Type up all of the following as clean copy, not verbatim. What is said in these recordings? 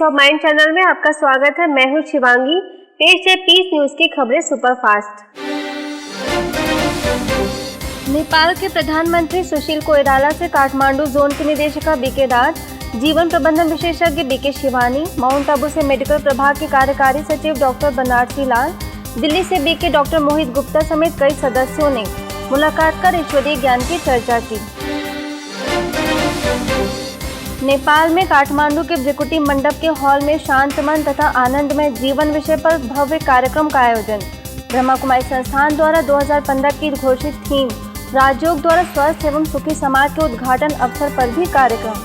Piece of mind channel में आपका स्वागत है। मैं हूं शिवांगी। पेश है पीस न्यूज की खबरें सुपरफास्ट। नेपाल के प्रधानमंत्री सुशील कोइराला से काठमांडू जोन की निदेशिका बीके राज, जीवन प्रबंधन विशेषज्ञ बीके शिवानी, माउंट आबू से मेडिकल प्रभाग के कार्यकारी सचिव डॉक्टर बनारसी लाल, दिल्ली से बीके डॉक्टर मोहित गुप्ता समेत कई सदस्यों ने मुलाकात कर ईश्वरीय ज्ञान की चर्चा की। नेपाल में काठमांडू के भ्रिकुटी मंडप के हॉल में शांत मन तथा आनंदमय जीवन विषय पर भव्य कार्यक्रम का आयोजन। ब्रह्मा कुमारी संस्थान द्वारा 2015 की घोषित थीम राजयोग द्वारा स्वस्थ एवं सुखी समाज के उद्घाटन अवसर पर भी कार्यक्रम।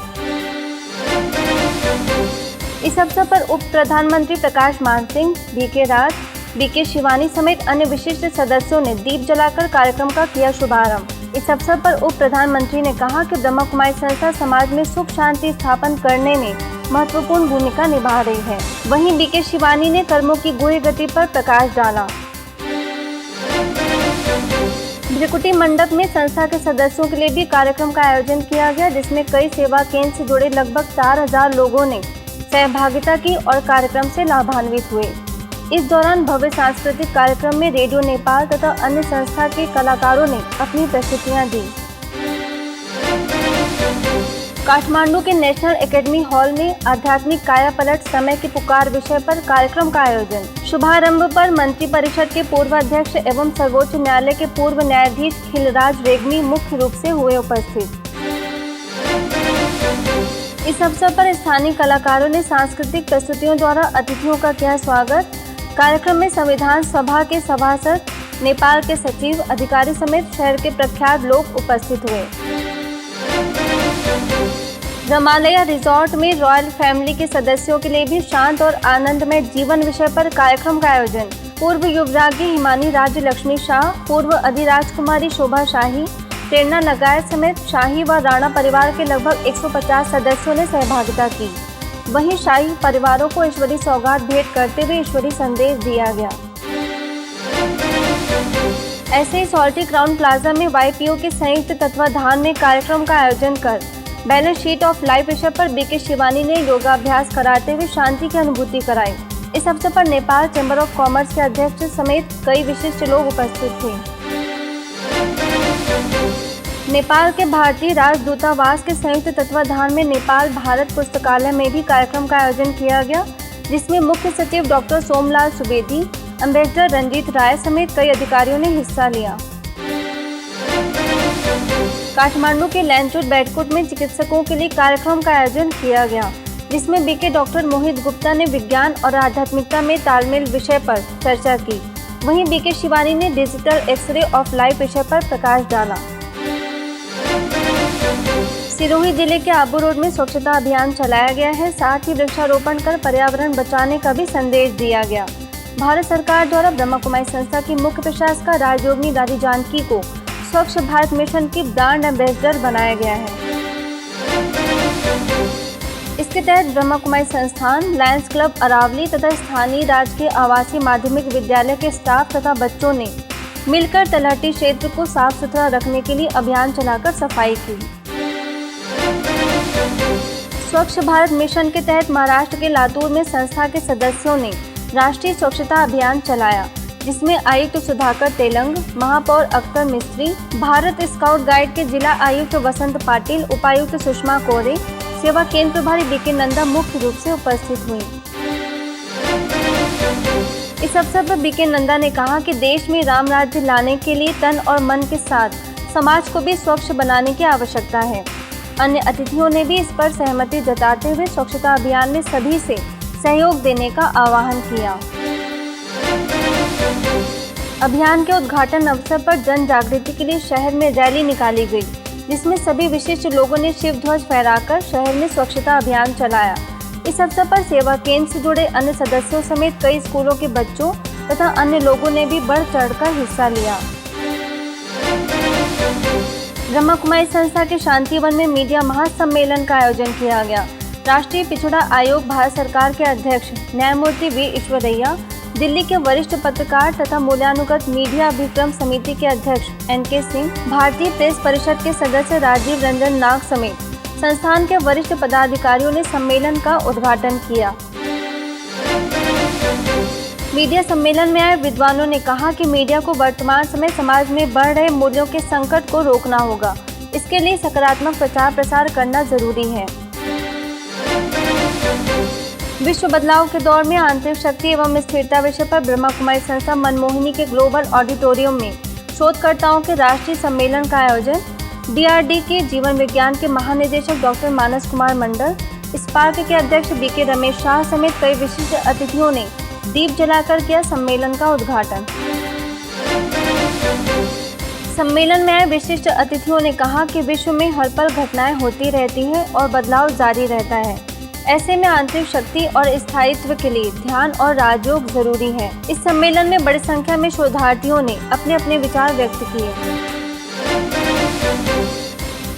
इस अवसर पर उप प्रधानमंत्री प्रकाश मान सिंह, बीके राज, बीके शिवानी समेत अन्य विशिष्ट सदस्यों ने दीप जलाकर कार्यक्रम का किया शुभारंभ। इस अवसर पर उप प्रधानमंत्री ने कहा कि ब्रह्मा कुमारी संस्था समाज में सुख शांति स्थापन करने में महत्वपूर्ण भूमिका निभा रही है। वहीं बीके शिवानी ने कर्मों की गूढ़ गति पर प्रकाश डाला। भ्रिकुटी मंडप में संस्था के सदस्यों के लिए भी कार्यक्रम का आयोजन किया गया, जिसमें कई सेवा केंद्र से जुड़े लगभग 4000 लोगों ने सहभागिता की और कार्यक्रम से लाभान्वित हुए। इस दौरान भव्य सांस्कृतिक कार्यक्रम में रेडियो नेपाल तथा अन्य संस्था के कलाकारों ने अपनी प्रस्तुतियां दी। काठमांडू के नेशनल एकेडमी हॉल में आध्यात्मिक काया पलट समय की पुकार विषय पर कार्यक्रम का आयोजन। शुभारंभ पर मंत्री परिषद के पूर्व अध्यक्ष एवं सर्वोच्च न्यायालय के पूर्व न्यायाधीश खिलराज रेग्मी मुख्य रूप से हुए उपस्थित। इस अवसर पर स्थानीय कलाकारों ने सांस्कृतिक प्रस्तुतियों द्वारा अतिथियों का किया स्वागत। कार्यक्रम में संविधान सभा के सभासद, नेपाल के सचिव, अधिकारी समेत शहर के प्रख्यात लोग उपस्थित हुए। रमालया रिजॉर्ट में रॉयल फैमिली के सदस्यों के लिए भी शांत और आनंदमय जीवन विषय पर कार्यक्रम का आयोजन। पूर्व युवराज्ञी हिमानी राज्य लक्ष्मी शाह, पूर्व अधिराजकुमारी शोभा शाही, प्रेरणा लगायत समेत शाही व राणा परिवार के लगभग 150 सदस्यों ने सहभागिता की। वहीं शाही परिवारों को ईश्वरी सौगात भेंट करते हुए ईश्वरी संदेश दिया गया। ऐसे ही सॉल्टी क्राउन प्लाजा में वाईपीओ के संयुक्त तत्वाधान में कार्यक्रम का आयोजन कर बैलेंस शीट ऑफ लाइफ विषय पर बीके शिवानी ने योगाभ्यास कराते हुए शांति की अनुभूति कराई। इस अवसर पर नेपाल चैम्बर ऑफ कॉमर्स के अध्यक्ष समेत कई विशिष्ट लोग उपस्थित थे। नेपाल के भारतीय राजदूतावास के संयुक्त तत्वाधान में नेपाल भारत पुस्तकालय में भी कार्यक्रम का आयोजन किया गया, जिसमें मुख्य सचिव डॉक्टर सोमलाल सुवेदी, एम्बेसडर रंजीत राय समेत कई अधिकारियों ने हिस्सा लिया। काठमांडू के लैंचोट बैठकुट में चिकित्सकों के लिए कार्यक्रम का आयोजन किया गया, जिसमें बीके डॉक्टर मोहित गुप्ता ने विज्ञान और आध्यात्मिकता में तालमेल विषय पर चर्चा की। वहीं बीके शिवानी ने डिजिटल एक्सरे ऑफ लाइफ विषय पर प्रकाश डाला। सिरोही जिले के आबू रोड में स्वच्छता अभियान चलाया गया है, साथ ही वृक्षारोपण कर पर्यावरण बचाने का भी संदेश दिया गया। भारत सरकार द्वारा ब्रह्मा कुमारी संस्था की मुख्य प्रशासिका राजयोगिनी दादी जानकी को स्वच्छ भारत मिशन की ब्रांड एम्बेसडर बनाया गया है। इसके तहत ब्रह्मा कुमारी संस्थान, लायंस क्लब अरावली तथा स्थानीय राजकीय आवासीय माध्यमिक विद्यालय के स्टाफ तथा बच्चों ने मिलकर तलहटी क्षेत्र को साफ सुथरा रखने के लिए अभियान चलाकर सफाई की। स्वच्छ भारत मिशन के तहत महाराष्ट्र के लातूर में संस्था के सदस्यों ने राष्ट्रीय स्वच्छता अभियान चलाया, जिसमें आयुक्त सुधाकर तेलंग, महापौर अख्तर मिस्त्री, भारत स्काउट गाइड के जिला आयुक्त वसंत पाटिल, उपायुक्त सुषमा कोरे, सेवा केंद्र प्रभारी बीके नंदा मुख्य रूप से उपस्थित हुई। इस अवसर पर बीके नंदा ने कहा कि देश में राम राज्य लाने के लिए तन और मन के साथ समाज को भी स्वच्छ बनाने की आवश्यकता है। अन्य अतिथियों ने भी इस पर सहमति जताते हुए स्वच्छता अभियान में सभी से सहयोग देने का आह्वान किया। अभियान के उद्घाटन अवसर पर जन जागृति के लिए शहर में रैली निकाली गई, जिसमें सभी विशिष्ट लोगों ने शिव ध्वज फहराकर शहर में स्वच्छता अभियान चलाया। इस अवसर पर सेवा केंद्र से जुड़े अन्य सदस्यों समेत कई स्कूलों के बच्चों तथा अन्य लोगों ने भी बढ़ चढ़कर हिस्सा लिया। ब्रह्मा कुमारी संस्था के शांतिवन में मीडिया महासम्मेलन का आयोजन किया गया। राष्ट्रीय पिछड़ा आयोग भारत सरकार के अध्यक्ष न्यायमूर्ति वी ईश्वरैया, दिल्ली के वरिष्ठ पत्रकार तथा मूल्यानुगत मीडिया अभिक्रम समिति के अध्यक्ष एनके सिंह, भारतीय प्रेस परिषद के सदस्य राजीव रंजन नाग समेत संस्थान के वरिष्ठ पदाधिकारियों ने सम्मेलन का उद्घाटन किया। मीडिया सम्मेलन में आए विद्वानों ने कहा कि मीडिया को वर्तमान समय समाज में बढ़ रहे मूल्यों के संकट को रोकना होगा। इसके लिए सकारात्मक प्रचार प्रसार करना जरूरी है। विश्व बदलाव के दौर में आंतरिक शक्ति एवं स्थिरता विषय पर ब्रह्मा कुमारी संस्था मनमोहिनी के ग्लोबल ऑडिटोरियम में शोधकर्ताओं के राष्ट्रीय सम्मेलन का आयोजन। DRD के जीवन विज्ञान के महानिदेशक डॉक्टर मानस कुमार मंडल, स्पार्क के अध्यक्ष BK रमेश शाह समेत कई विशिष्ट अतिथियों ने दीप जलाकर किया सम्मेलन का उद्घाटन। सम्मेलन में आए विशिष्ट अतिथियों ने कहा कि विश्व में हर पल घटनाएं होती रहती हैं और बदलाव जारी रहता है। ऐसे में आंतरिक शक्ति और स्थायित्व के लिए ध्यान और राजयोग जरूरी है। इस सम्मेलन में बड़ी संख्या में शोधार्थियों ने अपने अपने विचार व्यक्त किए।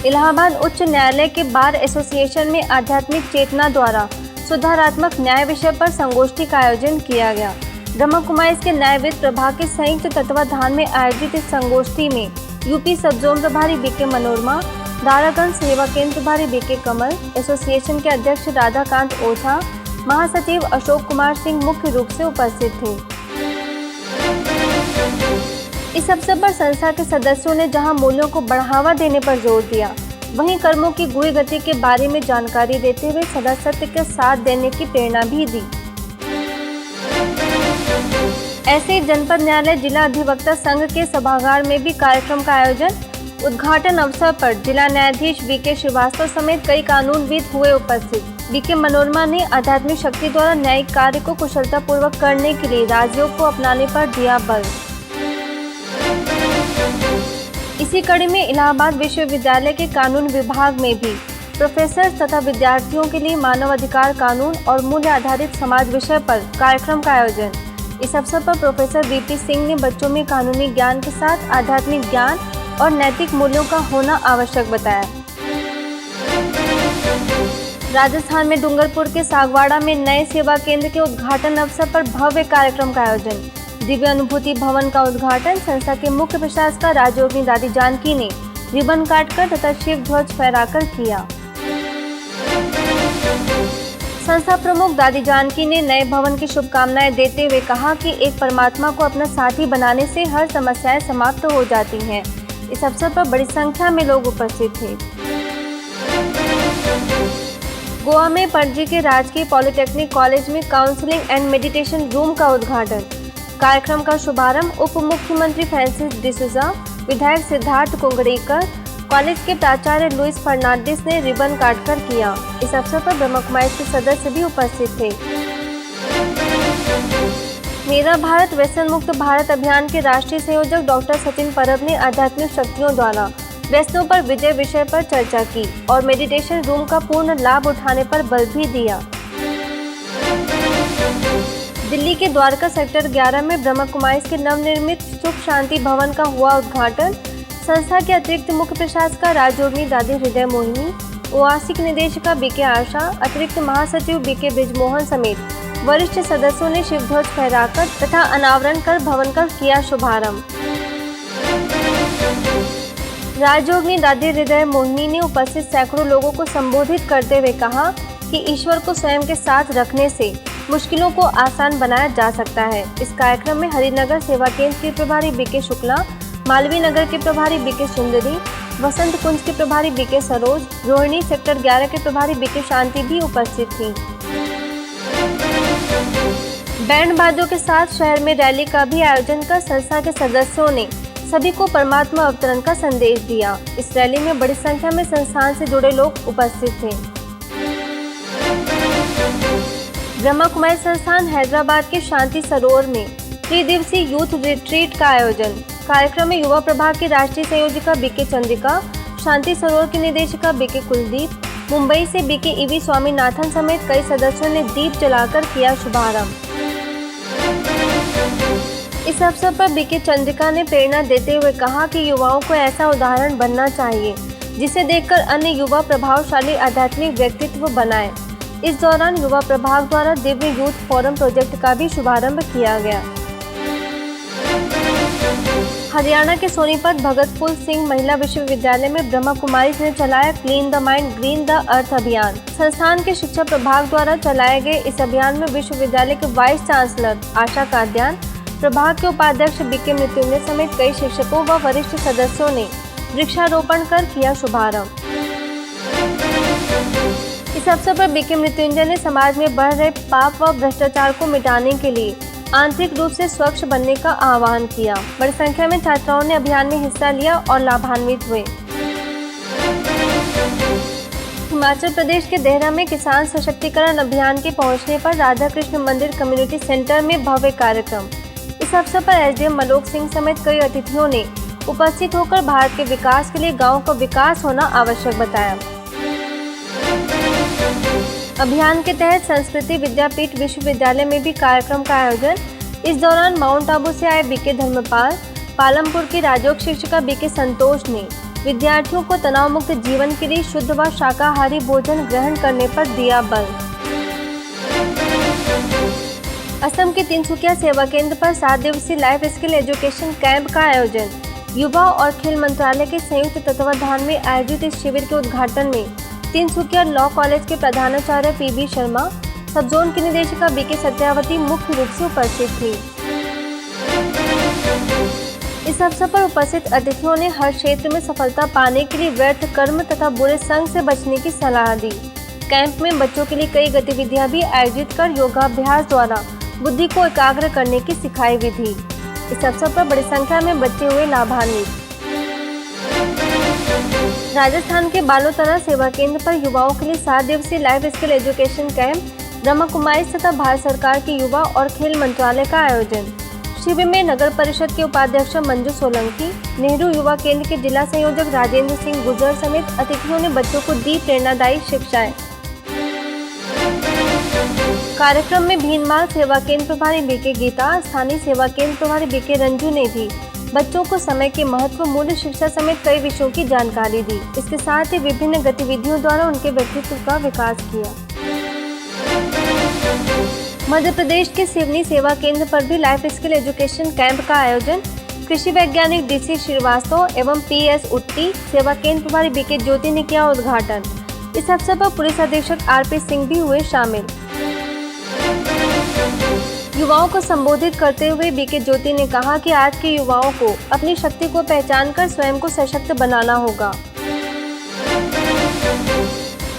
इलाहाबाद उच्च न्यायालय के बार एसोसिएशन में आध्यात्मिक चेतना द्वारा सुधारात्मक न्याय विषय पर संगोष्ठी का आयोजन किया गया। ब्रह्मा कुमारी के न्यायविद प्रभाग के संयुक्त तत्वाधान में आयोजित इस संगोष्ठी में यूपी सब जोन प्रभारी BK मनोरमा, दारागंज सेवा केंद्र प्रभारी BK कमल, एसोसिएशन के अध्यक्ष राधाकांत ओझा, महासचिव अशोक कुमार सिंह मुख्य रूप से उपस्थित थे। इस अवसर पर संस्था के सदस्यों ने जहां मूल्यों को बढ़ावा देने पर जोर दिया, वहीं कर्मों की गुई गति के बारे में जानकारी देते हुए सदा सत्य के साथ देने की प्रेरणा भी दी। ऐसे ही जनपद न्यायालय जिला अधिवक्ता संघ के सभागार में भी कार्यक्रम का आयोजन। उद्घाटन अवसर पर जिला न्यायाधीश BK श्रीवास्तव समेत कई कानूनविद हुए उपस्थित। BK मनोरमा ने आध्यात्मिक शक्ति द्वारा न्यायिक कार्य को कुशलतापूर्वक करने के लिए राजयोग को अपनाने पर दिया बल। इसी कड़ी में इलाहाबाद विश्वविद्यालय के कानून विभाग में भी प्रोफेसर तथा विद्यार्थियों के लिए मानव अधिकार कानून और मूल्य आधारित समाज विषय पर कार्यक्रम का आयोजन। इस अवसर पर प्रोफेसर VP सिंह ने बच्चों में कानूनी ज्ञान के साथ आध्यात्मिक ज्ञान और नैतिक मूल्यों का होना आवश्यक बताया। राजस्थान में डूंगरपुर के सागवाड़ा में नए सेवा केंद्र के उद्घाटन अवसर पर भव्य कार्यक्रम का आयोजन। दिव्य अनुभूति भवन का उद्घाटन संस्था के मुख्य प्रशासक राजयोगिनी दादी जानकी ने रिबन काटकर तथा शिव ध्वज फहराकर किया। संस्था प्रमुख दादी जानकी ने नए भवन की शुभकामनाएं देते हुए कहा कि एक परमात्मा को अपना साथी बनाने से हर समस्याएं समाप्त हो जाती हैं। इस अवसर पर बड़ी संख्या में लोग उपस्थित थे। गोवा में पणजी के राजकीय पॉलिटेक्निक कॉलेज में काउंसलिंग एंड मेडिटेशन रूम का उद्घाटन। कार्यक्रम का शुभारंभ उप मुख्यमंत्री फ्रांसिस डिसूजा, विधायक सिद्धार्थ कुंगड़ेकर, कॉलेज के प्राचार्य लुइस फर्नांडिस ने रिबन काटकर किया। इस अवसर पर ब्रह्मा कुमारी के सदस्य भी उपस्थित थे। मेरा भारत व्यसन मुक्त भारत अभियान के राष्ट्रीय संयोजक डॉक्टर सचिन परब ने आध्यात्मिक शक्तियों द्वारा व्यसनों पर विजय विषय पर चर्चा की और मेडिटेशन रूम का पूर्ण लाभ उठाने पर बल भी दिया। दिल्ली के द्वारका सेक्टर 11 में ब्रह्मा कुमारी के नवनिर्मित सुख शांति भवन का हुआ उद्घाटन। संस्था के अतिरिक्त मुख्य प्रशासक राजयोगिनी दादी हृदय मोहिनी, ओआसिक निदेशिका BK आशा, अतिरिक्त महासचिव BK ब्रिजमोहन समेत वरिष्ठ सदस्यों ने शिव ध्वज फहराकर तथा अनावरण कर भवन का किया शुभारंभ। राजयोगिनी दादी हृदय मोहिनी ने उपस्थित सैकड़ों लोगों को संबोधित करते हुए कहा कि ईश्वर को स्वयं के साथ रखने से मुश्किलों को आसान बनाया जा सकता है। इस कार्यक्रम में हरिनगर सेवा केंद्र के प्रभारी BK शुक्ला, मालवीय नगर के प्रभारी BK सुंदरी, वसंत कुंज के प्रभारी BK सरोज, रोहिणी सेक्टर 11 के प्रभारी BK शांति भी उपस्थित थी। बैंड बाजों के साथ शहर में रैली का भी आयोजन कर संस्था के सदस्यों ने सभी को परमात्मा अवतरण का संदेश दिया। इस रैली में बड़ी संख्या में संस्थान से जुड़े लोग उपस्थित थे। ब्रह्मा कुमारी संस्थान हैदराबाद के शांति सरोवर में 3 दिवसीय यूथ रिट्रीट का आयोजन। कार्यक्रम में युवा प्रभाग की राष्ट्रीय संयोजिका BK चंद्रिका, शांति सरोवर की निदेशिका BK कुलदीप, मुंबई से BK EV स्वामीनाथन समेत कई सदस्यों ने दीप जलाकर किया शुभारंभ। इस अवसर पर BK चंद्रिका ने प्रेरणा देते हुए कहा कि युवाओं को ऐसा उदाहरण बनना चाहिए जिसे देखकर अन्य युवा प्रभावशाली आध्यात्मिक व्यक्तित्व बनाएं। इस दौरान युवा प्रभाग द्वारा दिव्य यूथ फोरम प्रोजेक्ट का भी शुभारंभ किया गया। हरियाणा के सोनीपत भगत फूल सिंह महिला विश्वविद्यालय में ब्रह्मा कुमारी ने चलाया clean the mind green the earth अभियान। संस्थान के शिक्षा प्रभाग द्वारा चलाए गए इस अभियान में विश्वविद्यालय के वाइस चांसलर आशा काद्यान, प्रभाग के उपाध्यक्ष बीके मृत्युंजय समेत कई शिक्षकों व वरिष्ठ सदस्यों ने वृक्षारोपण कर किया शुभारंभ। इस अवसर पर बीके मृत्युंजय ने समाज में बढ़ रहे पाप व भ्रष्टाचार को मिटाने के लिए आंतरिक रूप से स्वच्छ बनने का आह्वान किया। बड़ी संख्या में छात्राओं ने अभियान में हिस्सा लिया और लाभान्वित हुए। हिमाचल प्रदेश के देहरा में किसान सशक्तिकरण अभियान के पहुंचने पर राधा कृष्ण मंदिर कम्युनिटी सेंटर में भव्य कार्यक्रम। इस अवसर पर एसडीएम मलोक सिंह समेत कई अतिथियों ने उपस्थित होकर भारत के विकास के लिए गाँव का विकास होना आवश्यक बताया। अभियान के तहत संस्कृति विद्यापीठ विश्वविद्यालय में भी कार्यक्रम का आयोजन। इस दौरान माउंट आबू से आए बीके धर्मपाल, पालमपुर की राजयोग शिक्षिका बीके संतोष ने विद्यार्थियों को तनाव मुक्त जीवन के लिए शुद्ध व शाकाहारी भोजन ग्रहण करने पर दिया बल। असम के तिनसुकिया सेवा केंद्र पर 7 दिवसीय लाइफ स्किल एजुकेशन कैंप का आयोजन। युवा और खेल मंत्रालय के संयुक्त तत्वाधान में आयोजित इस शिविर के उद्घाटन में तिनसुकिया लॉ कॉलेज के प्रधानाचार्य पीबी शर्मा, सब जोन की निदेशिका बीके सत्यावती मुख्य रूप से उपस्थित थी। इस अवसर पर उपस्थित अतिथियों ने हर क्षेत्र में सफलता पाने के लिए व्यर्थ कर्म तथा बुरे संग से बचने की सलाह दी। कैंप में बच्चों के लिए कई गतिविधियां भी आयोजित कर योगाभ्यास द्वारा बुद्धि को एकाग्र करने की सिखाई भी थी। इस अवसर पर बड़ी संख्या में बच्चे हुए लाभान्वित। राजस्थान के बालोतरा सेवा केंद्र पर युवाओं के लिए 7 दिवसीय life skill education camp, Brahma Kumari तथा भारत सरकार के युवा और खेल मंत्रालय का आयोजन। शिविर में नगर परिषद के उपाध्यक्ष मंजू सोलंकी, नेहरू युवा केंद्र के जिला संयोजक राजेंद्र सिंह गुजर समेत अतिथियों ने बच्चों को दी प्रेरणादायी शिक्षाएं। कार्यक्रम में भीनमाल सेवा केंद्र प्रभारी बीके गीता, स्थानीय सेवा केंद्र प्रभारी बीके रंजू ने भी बच्चों को समय के महत्व, मूल्य शिक्षा समेत कई विषयों की जानकारी दी। इसके साथ ही विभिन्न गतिविधियों द्वारा उनके व्यक्तित्व का विकास किया। मध्य प्रदेश के सिवनी सेवा केंद्र पर भी लाइफ स्किल एजुकेशन कैंप का आयोजन। कृषि वैज्ञानिक डीसी श्रीवास्तव एवं पीएस उट्टी, सेवा केंद्र प्रभारी बीके ज्योति ने किया उद्घाटन। इस अवसर पर पुलिस अधीक्षक आरपी सिंह भी हुए शामिल। युवाओं को संबोधित करते हुए बीके ज्योति ने कहा कि आज के युवाओं को अपनी शक्ति को पहचान कर स्वयं को सशक्त बनाना होगा।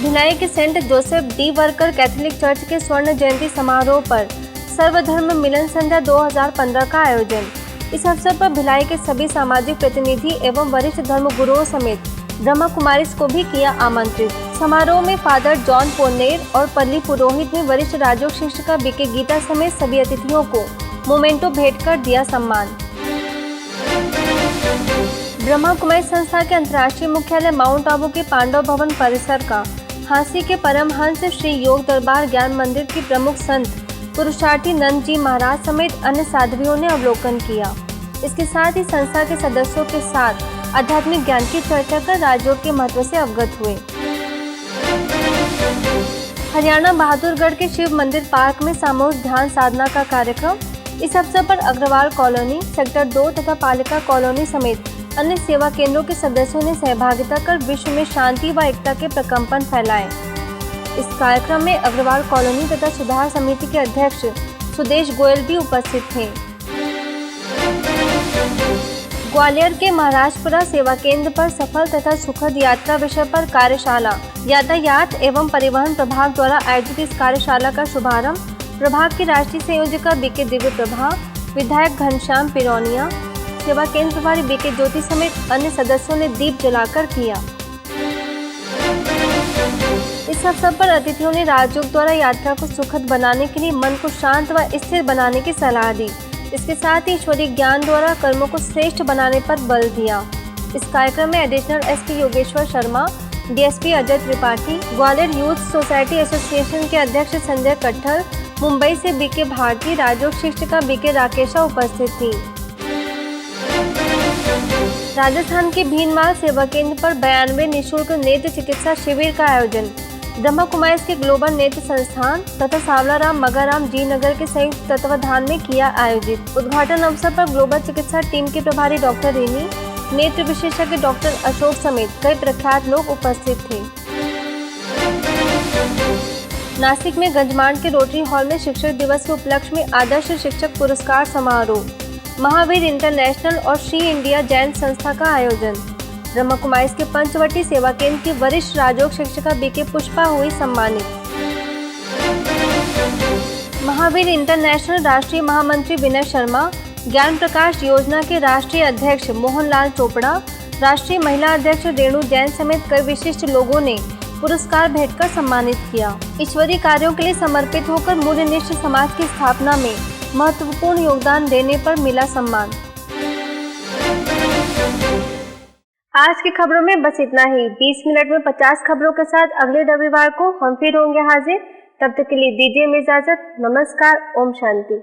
भिलाई के Saint Joseph the worker Catholic church के स्वर्ण जयंती समारोह पर सर्वधर्म मिलन संध्या 2015 का आयोजन। इस अवसर पर भिलाई के सभी सामाजिक प्रतिनिधि एवं वरिष्ठ धर्म गुरुओं समेत ब्रह्मा कुमारी को भी किया आमंत्रित। समारोह में फादर जॉन पोन्नेर और पल्ली पुरोहित ने वरिष्ठ राजयोग शिक्षिका बीके गीता समेत सभी अतिथियों को मोमेंटो भेंट कर दिया सम्मान। ब्रह्मा कुमारी संस्था के अंतर्राष्ट्रीय मुख्यालय माउंट आबू के पांडव भवन परिसर का हांसी के परमहंस श्री योग दरबार ज्ञान मंदिर की प्रमुख संत पुरुषार्थी नंद जी महाराज समेत अन्य साध्वियों ने अवलोकन किया। इसके साथ ही संस्था के सदस्यों के साथ आध्यात्मिक ज्ञान की चर्चा कर राजयोग के महत्व से अवगत हुए। हरियाणा बहादुरगढ़ के शिव मंदिर पार्क में सामूहिक ध्यान साधना का कार्यक्रम। इस अवसर पर अग्रवाल कॉलोनी, सेक्टर 2 तथा पालिका कॉलोनी समेत अन्य सेवा केंद्रों के सदस्यों ने सहभागिता कर विश्व में शांति व एकता के प्रकंपन फैलाए। इस कार्यक्रम में अग्रवाल कॉलोनी तथा सुधार समिति के अध्यक्ष सुदेश गोयल भी उपस्थित थे। ग्वालियर के महाराजपुरा सेवा केंद्र पर सफल तथा सुखद यात्रा विषय पर कार्यशाला। यातायात एवं परिवहन प्रभाग द्वारा आयोजित इस कार्यशाला का शुभारंभ प्रभाग की राष्ट्रीय संयोजिका बीके दिव्य प्रभा, विधायक घनश्याम पिरौनिया, सेवा केंद्र प्रभारी बीके ज्योति समेत अन्य सदस्यों ने दीप जलाकर किया। इस अवसर पर अतिथियों ने राजयोग द्वारा यात्रा को सुखद बनाने के लिए मन को शांत व स्थिर बनाने की सलाह दी। इसके साथ ही ईश्वरीय ज्ञान द्वारा कर्मों को श्रेष्ठ बनाने पर बल दिया। इस कार्यक्रम में additional SP Yogeshwar Sharma, DSP Ajay Tripathi, Gwalior youth society association के अध्यक्ष संजय कट्ठर, मुंबई से बीके भारती, राजयोग शिक्षिका बीके राकेशा उपस्थित थी। राजस्थान के भीनमाल सेवा केंद्र पर 92 निःशुल्क नेत्र चिकित्सा शिविर का आयोजन। ब्रह्मा कुमारीज के ग्लोबल नेत्र संस्थान तथा सावलाराम मगाराम जी नगर के संयुक्त तत्वाधान में किया आयोजित। उद्घाटन अवसर पर ग्लोबल चिकित्सा टीम की प्रभारी डॉक्टर रेनी, नेत्र विशेषज्ञ डॉक्टर अशोक समेत कई प्रख्यात लोग उपस्थित थे। नासिक में गंजमांड के रोटरी हॉल में शिक्षक दिवस के उपलक्ष्य में आदर्श शिक्षक पुरस्कार समारोह, महावीर इंटरनेशनल और श्री इंडिया जैन संस्था का आयोजन। ब्रह्मा कुमारीज के पंचवटी सेवा केंद्र की वरिष्ठ राजयोग शिक्षिका बीके पुष्पा हुई सम्मानित। महावीर इंटरनेशनल राष्ट्रीय महामंत्री विनय शर्मा, ज्ञान प्रकाश योजना के राष्ट्रीय अध्यक्ष मोहनलाल चोपड़ा, राष्ट्रीय महिला अध्यक्ष रेणु जैन समेत कई विशिष्ट लोगों ने पुरस्कार भेंटकर सम्मानित किया। ईश्वरीय कार्यों के लिए समर्पित होकर मूल्यनिष्ठ समाज की स्थापना में महत्वपूर्ण योगदान देने पर मिला सम्मान। आज की खबरों में बस इतना ही। 20 मिनट में 50 खबरों के साथ अगले रविवार को हम फिर होंगे हाजिर। तब तक के लिए दीजिए इजाजत। नमस्कार। ओम शांति।